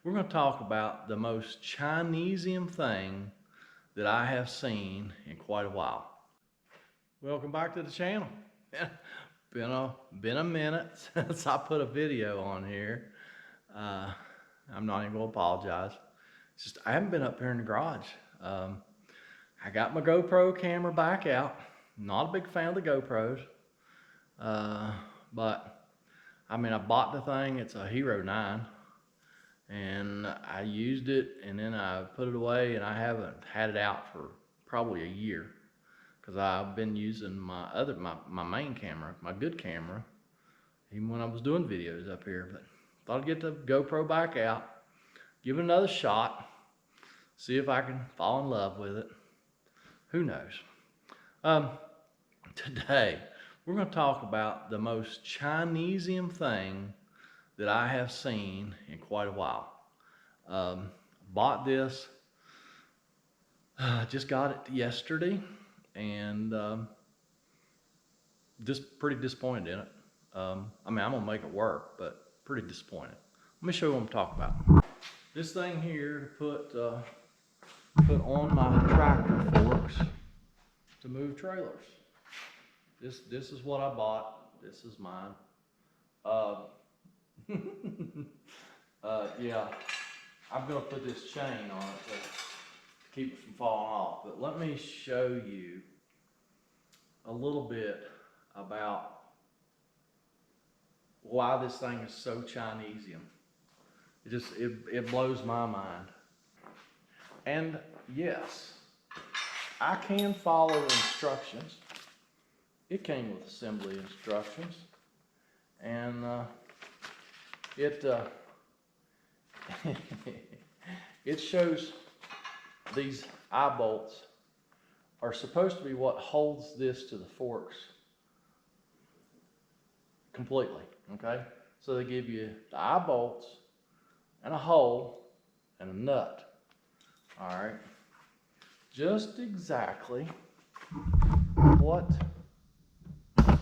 We're going to talk about the most Chinesian thing that I have seen in quite a while. Welcome back to the channel. Been a minute since I put a video on here. I'm not even going to apologize. It's just I haven't been up here in the garage. I got my GoPro camera back out. Not a big fan of the GoPros, but I mean, I bought the thing. It's a Hero 9. And I used it, and then I put it away, and I haven't had it out for probably a year because I've been using my main camera, my good camera, even when I was doing videos up here. But thought I'd get the GoPro back out, give it another shot, see if I can fall in love with it. Who knows? Today we're going to talk about the most Chinesian thing that I have seen in quite a while. Bought this, just got it yesterday, and just pretty disappointed in it. I mean, I'm gonna make it work, but pretty disappointed. Let me show you what I'm talking about. This thing here to put on my tractor forks to move trailers. This is what I bought. This is mine. Yeah, I'm gonna put this chain on it to keep it from falling off, but let me show you a little bit about why this thing is so Chinesian. It blows my mind. And yes, I can follow instructions. It came with assembly instructions, and it shows these eye bolts are supposed to be what holds this to the forks completely, okay? So they give you the eye bolts and a hole and a nut, all right? Just exactly what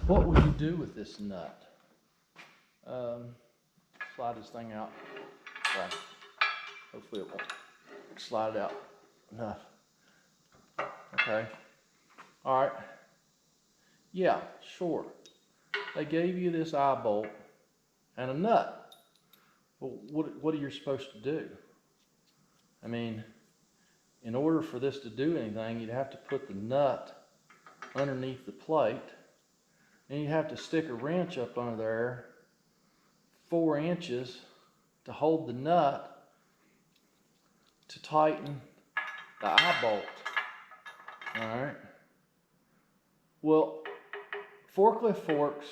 would you do with this nut? Slide this thing out. Right. Hopefully it won't slide it out enough. Okay. All right. Yeah, sure. They gave you this eye bolt and a nut. Well, what are you supposed to do? I mean, in order for this to do anything, you'd have to put the nut underneath the plate, and you'd have to stick a wrench up under there 4 inches to hold the nut to tighten the eye bolt. All right. Well, forklift forks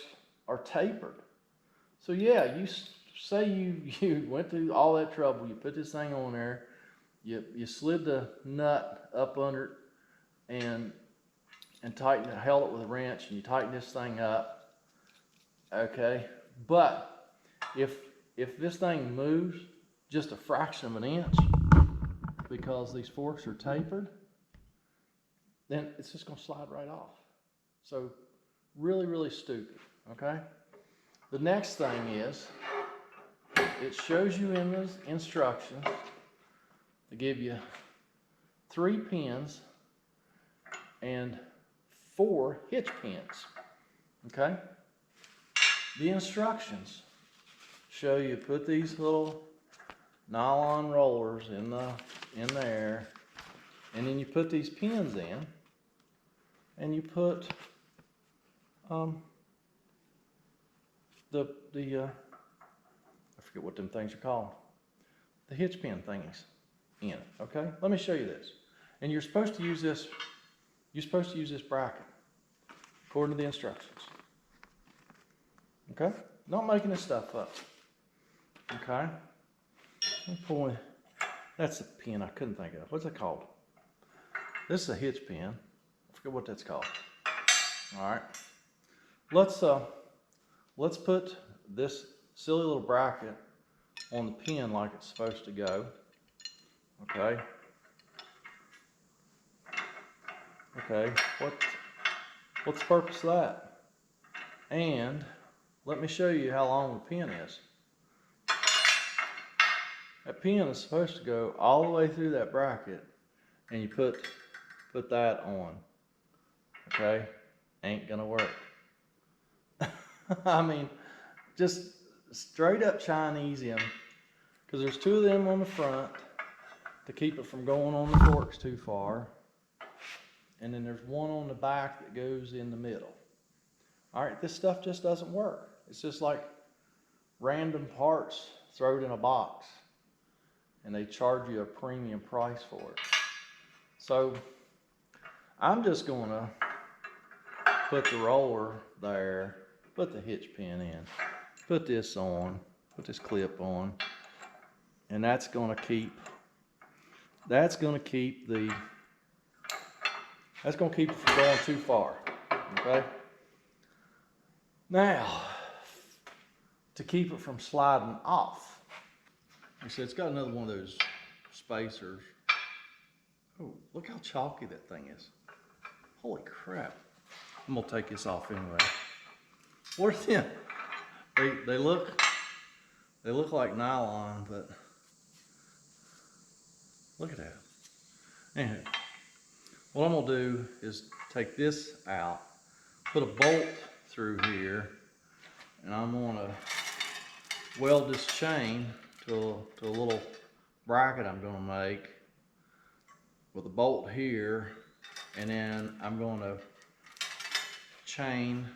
are tapered. So yeah, you say you went through all that trouble, you put this thing on there, you slid the nut up under it and tightened it, held it with a wrench, and you tighten this thing up. Okay, but if this thing moves just a fraction of an inch because these forks are tapered, then it's just going to slide right off. So really, really stupid, okay? The next thing is, it shows you in the instructions, they give you 3 pins and 4 hitch pins, okay? The instructions show you put these little nylon rollers in there, and then you put these pins in, and you put I forget what them things are called, the hitch pin thingies in it. Okay, let me show you this. And you're supposed to use this bracket according to the instructions. Okay, not making this stuff up. Okay, that's a pin I couldn't think of. What's it called? This is a hitch pin. I forget what that's called. All right, let's put this silly little bracket on the pin like it's supposed to go. Okay. Okay. What's the purpose of that? And let me show you how long the pin is. That pin is supposed to go all the way through that bracket, and you put that on. Okay, ain't gonna work. I mean, just straight up Chinese them, because there's two of them on the front to keep it from going on the forks too far, and then there's one on the back that goes in the middle. All right, this stuff just doesn't work. It's just like random parts thrown in a box, and they charge you a premium price for it. So I'm just gonna put the roller there, put the hitch pin in, put this on, put this clip on, and that's gonna keep it from going too far. Okay. Now, to keep it from sliding off, you see it's got another one of those spacers. Oh, look how chalky that thing is. Holy crap. I'm gonna take this off anyway. Where's them? They look like nylon, but look at that. Anyway, what I'm gonna do is take this out, put a bolt through here, and I'm gonna weld this chain to a little bracket I'm gonna make with a bolt here, and then I'm gonna chain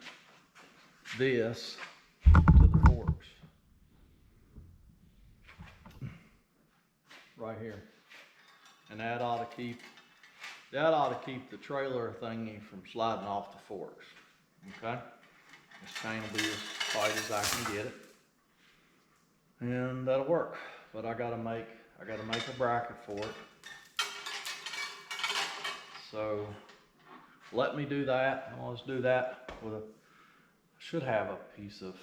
this to the forks right here, and that ought to keep the trailer thingy from sliding off the forks. Okay, this chain will be as tight as I can get it, and that'll work. But I gotta make a bracket for it. So let me do that. I'll just do that with I should have a piece of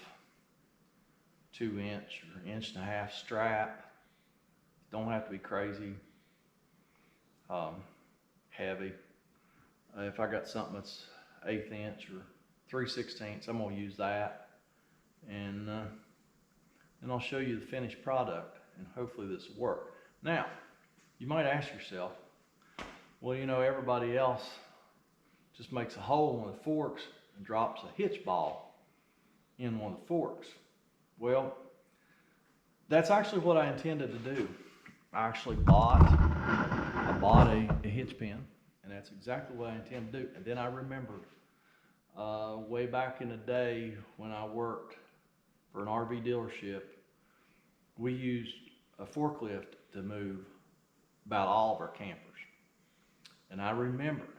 2-inch or 1.5-inch strap. Don't have to be crazy heavy. If I got something that's 1/8 inch or 3/16, I'm gonna use that, and I'll show you the finished product, and hopefully this will work. Now, you might ask yourself, well, you know, everybody else just makes a hole in one of the forks and drops a hitch ball in one of the forks. Well, that's actually what I intended to do. I actually bought a hitch pin, and that's exactly what I intended to do. And then I remembered way back in the day when I worked for an RV dealership, we used a forklift to move about all of our campers. And I remembered,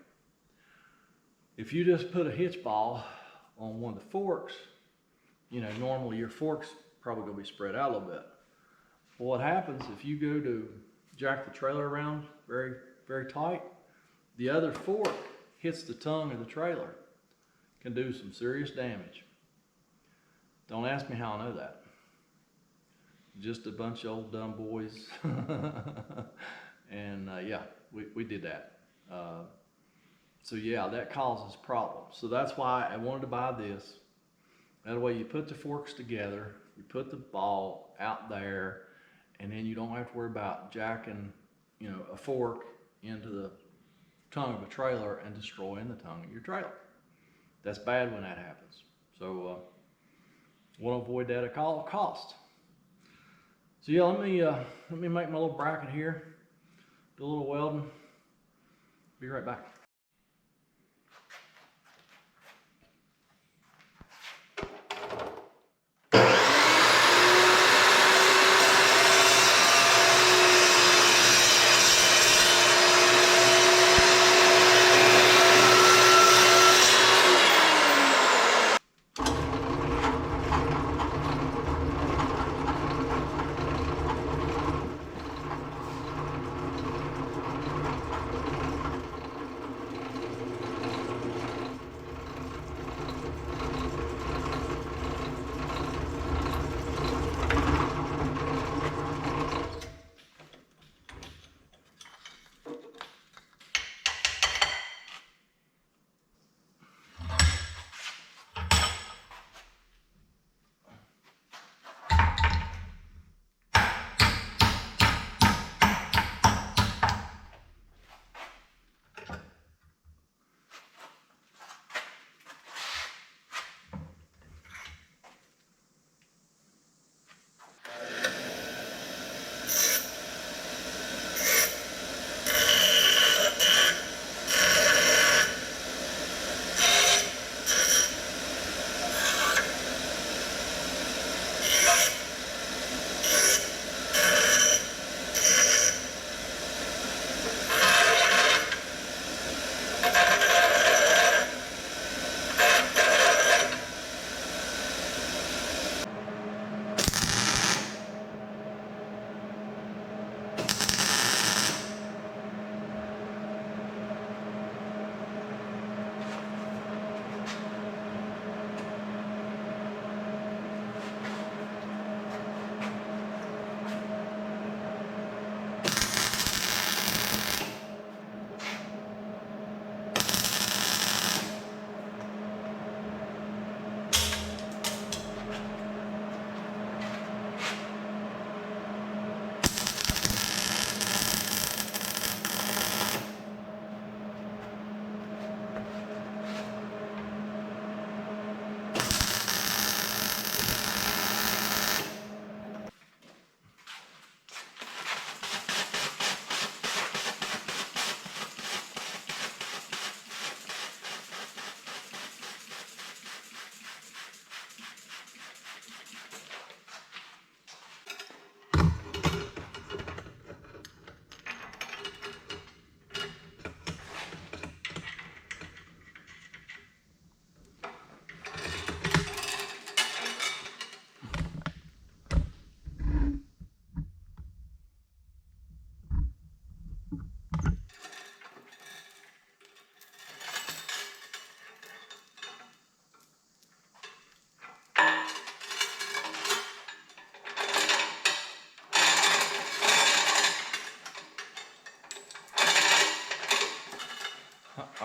if you just put a hitch ball on one of the forks, you know, normally your fork's probably gonna be spread out a little bit. Well, what happens if you go to jack the trailer around very, very tight, the other fork hits the tongue of the trailer, can do some serious damage. Don't ask me how I know that. Just a bunch of old dumb boys. And yeah, we did that. So yeah, that causes problems. So that's why I wanted to buy this. That way you put the forks together, you put the ball out there, and then you don't have to worry about jacking, you know, a fork into the tongue of a trailer and destroying the tongue of your trailer. That's bad when that happens. So want to avoid that at all cost. So yeah, let me make my little bracket here, do a little welding. Be right back.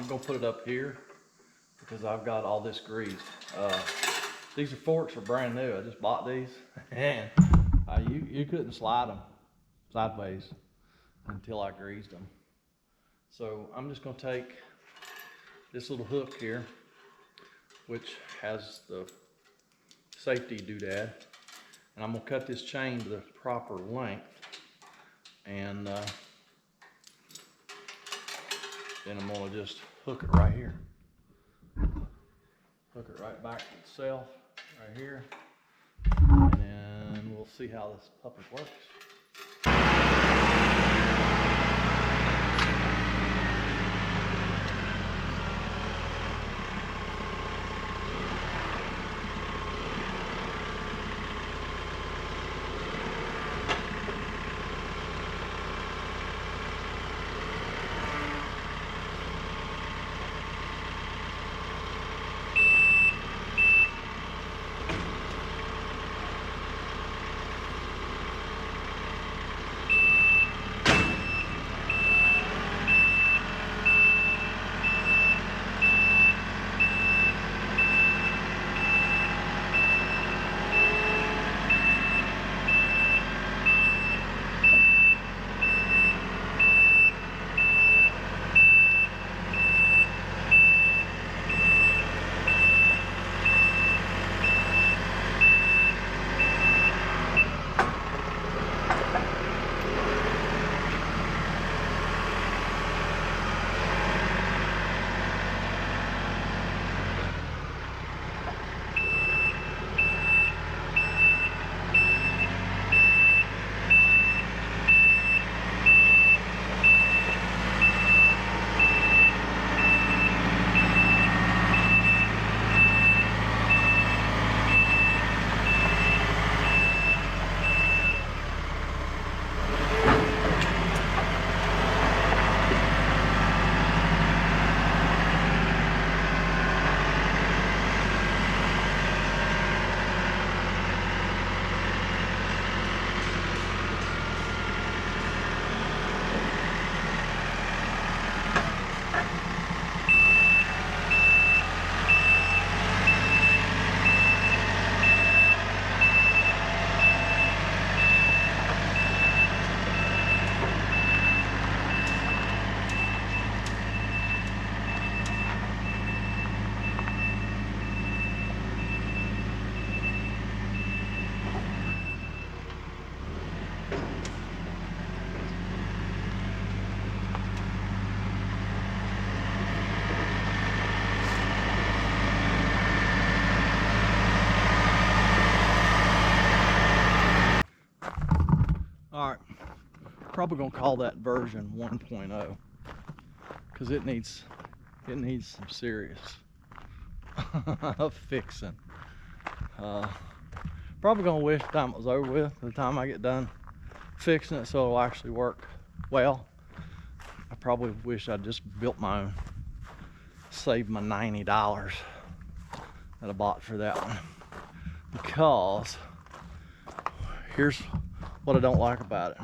I'm gonna put it up here because I've got all this greased. These forks are brand new. I just bought these, and you couldn't slide them sideways until I greased them. So I'm just gonna take this little hook here, which has the safety doodad, and I'm gonna cut this chain to the proper length, and then I'm gonna just hook it right here. Hook it right back to itself, right here, and then we'll see how this puppet works. All right, probably gonna call that version 1.0 because it needs some serious fixing. Probably gonna wish the time it was over with, the time I get done fixing it so it'll actually work well. I probably wish I'd just built my own, saved my $90 that I bought for that one, because here's what I don't like about it.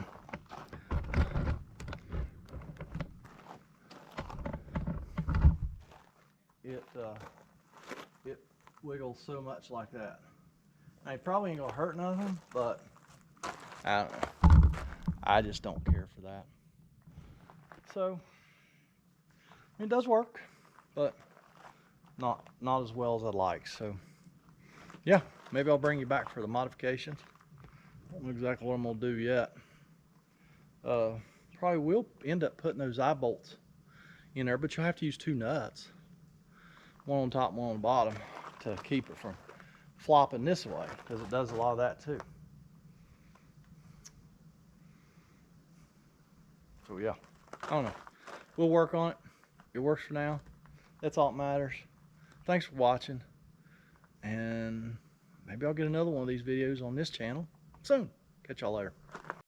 It wiggles so much like that. Now, it probably ain't gonna hurt nothing, but I don't know. I just don't care for that. So it does work, but not as well as I'd like. So yeah, maybe I'll bring you back for the modifications. I don't know exactly what I'm gonna do yet. Probably will end up putting those eye bolts in there, but you'll have to use 2 nuts, one on top, one on the bottom, to keep it from flopping this way, because it does a lot of that too. So yeah, I don't know. We'll work on it. It works for now. That's all that matters. Thanks for watching, and maybe I'll get another one of these videos on this channel soon. Catch y'all later.